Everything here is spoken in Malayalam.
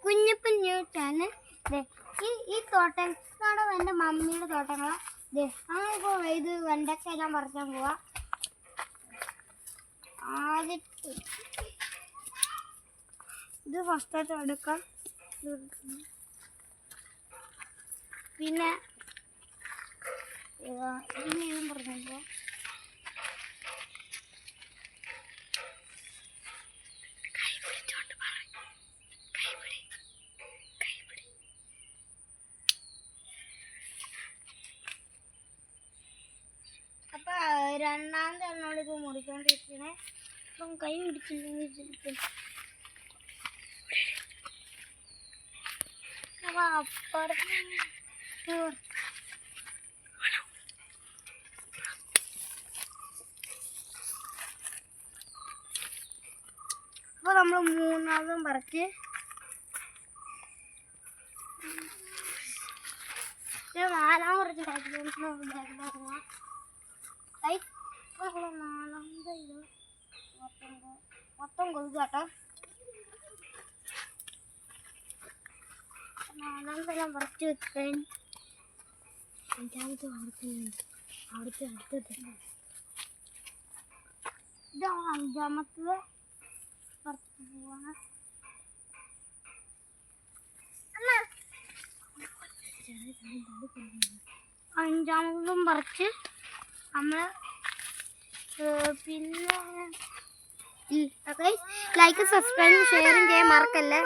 Kunjappan new channel. ഈ തോട്ടങ്ങളാണ് എൻ്റെ മമ്മിയുടെ തോട്ടങ്ങളാണ്. ഇപ്പോൾ ഇത് വെണ്ടയ്ക്ക എല്ലാം പറിക്കാൻ പോവാ. ആദ്യം ഇത് ഫസ്റ്റായിട്ട് എടുക്കാം. പിന്നെ ഇതും പറഞ്ഞപ്പോൾ അപ്പം രണ്ടാമത്തെ എണ്ണോളിപ്പോൾ മുറിക്കൊണ്ടിരിക്കണേ. അപ്പം കൈ പിടിച്ചില്ലെങ്കിൽ ചിലപ്പോൾ അപ്പം അപ്പുറത്ത് അപ്പോൾ നമ്മൾ മൂന്നാമതും പറിച്ച് നാലാം കുറച്ച് നാലാമത് ഇത് മൊത്തം കൊതുകാട്ടോ. നാലാമതെല്ലാം പറിച്ച് വെക്കാൻ അഞ്ചാമത്തെ അവിടുത്തെ അടുത്തത് ഇതാണ് അഞ്ചാമത്തത് പറിച്ച് പോവാണ്. അഞ്ചാമതും പറിച്ച് നമ്മൾ പിന്നെ ലൈക്ക് സബ്സ്ക്രൈബും ഷെയറും ചെയ്യാൻ മറക്കല്ലേ.